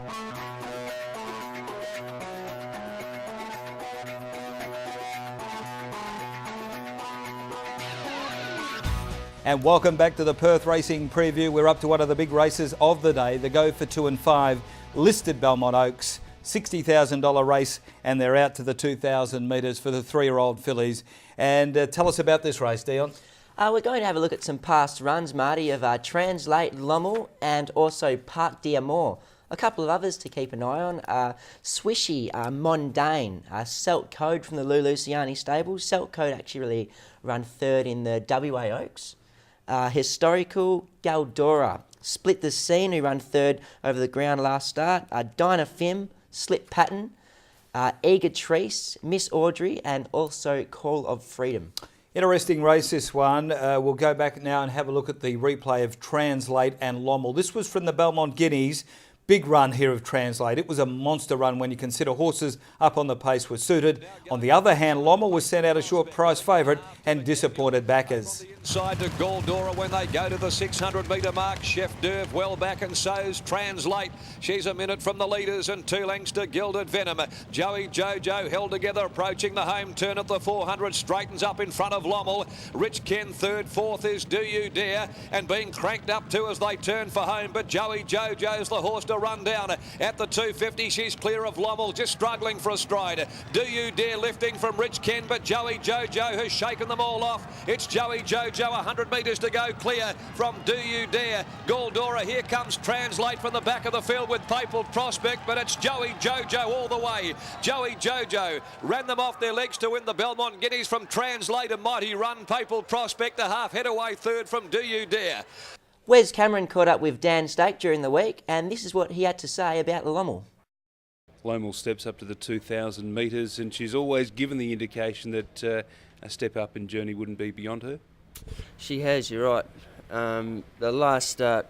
And welcome back to the Perth Racing Preview. We're up to one of the big races of the day, the Go for 2 and 5 listed Belmont Oaks, $60,000 race, and they're out to the 2,000 metres for the 3-year-old fillies. And tell us about this race, Dion. We're going to have a look at some past runs, Marty, of Translate, Lommel and also Parc d'Amour. A couple of others to keep an eye on. Swishy, Mondane, Celt Code from the Luluciani stables. Celt Code actually really run third in the WA Oaks. Historical, Galdora, Split the Scene, who ran third over the ground last start. Dinah Fim, Slip Pattern, Eager Treese, Miss Audrey, and also Call of Freedom. Interesting race, this one. We'll go back now and have a look at the replay of Translate and Lommel. This was from the Belmont Guineas. Big run here of Translate. It was a monster run when you consider horses up on the pace were suited. On the other hand, Lommel was sent out a short price favourite and disappointed backers. Inside to Galdora when they go to the 600 metre mark. Chef Derv well back and so's Translate. She's a minute from the leaders and 2 lengths to Gilded Venom. Joey Jojo held together approaching the home turn at the 400. Straightens up in front of Lommel. Rich Ken third, fourth is Do You Dare and being cranked up too as they turn for home. But Joey Jojo's the horse to run down at the 250. She's clear of Lommel, just struggling for a stride. Do You Dare lifting from Rich Ken, but Joey Jojo has shaken them all off. It's Joey Jojo, 100 metres to go, clear from Do You Dare. Galdora, here comes Translate from the back of the field with Papal Prospect, but it's Joey Jojo all the way. Joey Jojo ran them off their legs to win the Belmont Guineas from Translate, a mighty run. Papal Prospect a half head away third from Do You Dare. Wes Cameron caught up with Dan Stake during the week, and this is what he had to say about Lommel. Lommel steps up to the 2,000 metres, and she's always given the indication that a step up in journey wouldn't be beyond her. She has, you're right. The last start,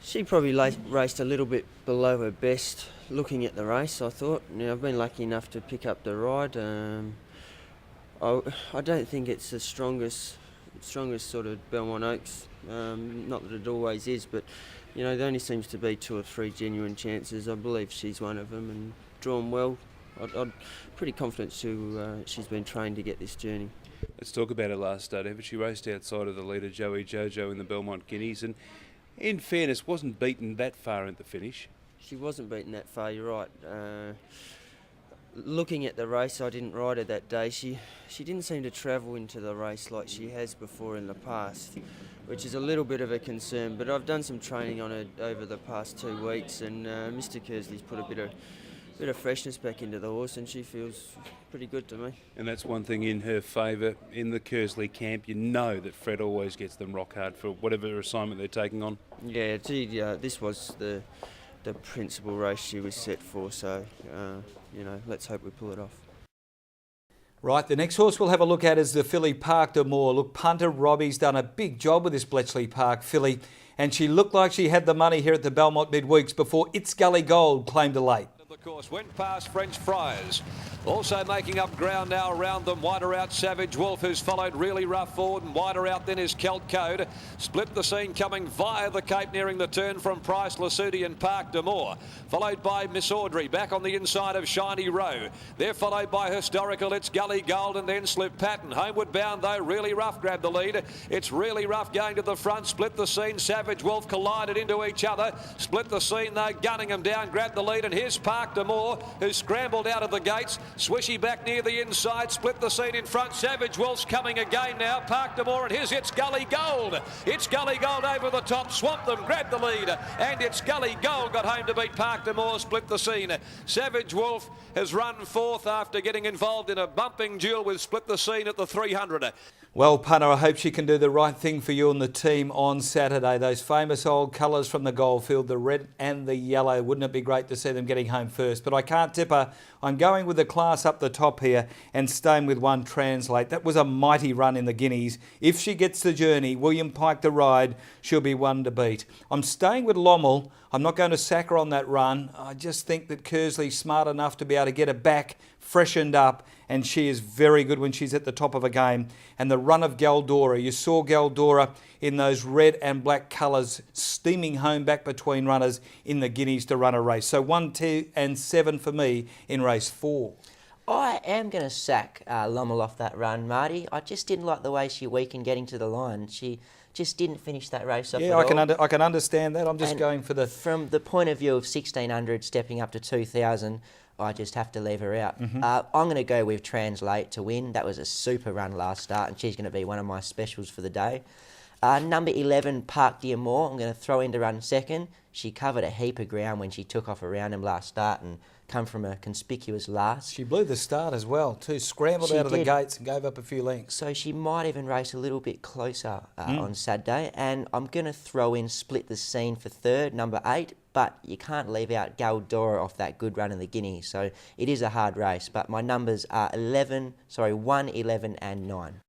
she probably raced a little bit below her best looking at the race, I thought. Now, I've been lucky enough to pick up the ride. I don't think it's the strongest sort of Belmont Oaks. Not that it always is, but you know, there only seems to be 2 or 3 genuine chances. I believe she's one of them and drawn well. I'm pretty confident she's been trained to get this journey. Let's talk about her last start ever. She raced outside of the leader, Joey Jojo, in the Belmont Guineas, and in fairness, wasn't beaten that far at the finish. She wasn't beaten that far, you're right. Looking at the race, I didn't ride her that day. She didn't seem to travel into the race like she has before in the past, which is a little bit of a concern. But I've done some training on her over the past 2 weeks, and Mr. Kersley's put a bit of freshness back into the horse, and she feels pretty good to me. And that's one thing in her favour. In the Kersley camp, you know that Fred always gets them rock hard for whatever assignment they're taking on. Yeah, this was the principal race she was set for, so you know, let's hope we pull it off. Right, the next horse we'll have a look at is the filly Parc d'Amour. Look, punter Robbie's done a big job with this Bletchley Park filly, and she looked like she had the money here at the Belmont midweeks before It's Gully Gold claimed her late. The course went past French Friars. Also making up ground now around them. Wider out Savage Wolf, who's followed really rough forward, and wider out then is Celt Code. Split the Scene coming via the Cape, nearing the turn from Price, Lasudi and Parc d'Amour. Followed by Miss Audrey, back on the inside of Shiny Row. They're followed by Historical, It's Gully Gold, and then Slip Pattern. Homeward bound though, Really Rough grabbed the lead. It's Really Rough going to the front. Split the Scene, Savage Wolf collided into each other. Split the Scene though, gunning them down, grabbed the lead, and here's Parc d'Amour, who scrambled out of the gates. Swishy back near the inside, Split the Scene in front. Savage Wolf's coming again now. Parc d'Amour, and here's It's Gully Gold. It's Gully Gold over the top, swamped them, grabbed the lead, and It's Gully Gold got home to beat Parc d'Amour. Split the Scene. Savage Wolf has run fourth after getting involved in a bumping duel with Split the Scene at the 300. Well, punter, I hope she can do the right thing for you and the team on Saturday. Those famous old colours from the Goldfield, the red and the yellow. Wouldn't it be great to see them getting home first? But I can't tip her. I'm going with the class up the top here and staying with one Translate. That was a mighty run in the Guineas. If she gets the journey, William Pike the ride, she'll be one to beat. I'm staying with Lommel. I'm not going to sack her on that run. I just think that Kersley's smart enough to be able to get her back, freshened up, and she is very good when she's at the top of a game. And the run of Galdora. You saw Galdora in those red and black colours steaming home back between runners in the Guineas to run a race. So 1, 2 and 7 for me in race 4. I am going to sack Lommel off that run, Marty. I just didn't like the way she weakened getting to the line. She just didn't finish that race off. Yeah, I can understand that. I'm just going for the... From the point of view of 1,600 stepping up to 2,000, I just have to leave her out. I'm going to go with Translate to win. That was a super run last start, and she's going to be one of my specials for the day. Number 11, Park D'Amour, I'm going to throw into run second. She covered a heap of ground when she took off around him last start and come from a conspicuous last. She blew the start as well too, scrambled out of the gates and gave up a few lengths. So she might even race a little bit closer on Saturday. And I'm going to throw in Split the Scene for third, number 8. But you can't leave out Galdora off that good run in the Guinea. So it is a hard race. But my numbers are 1, 11 and 9.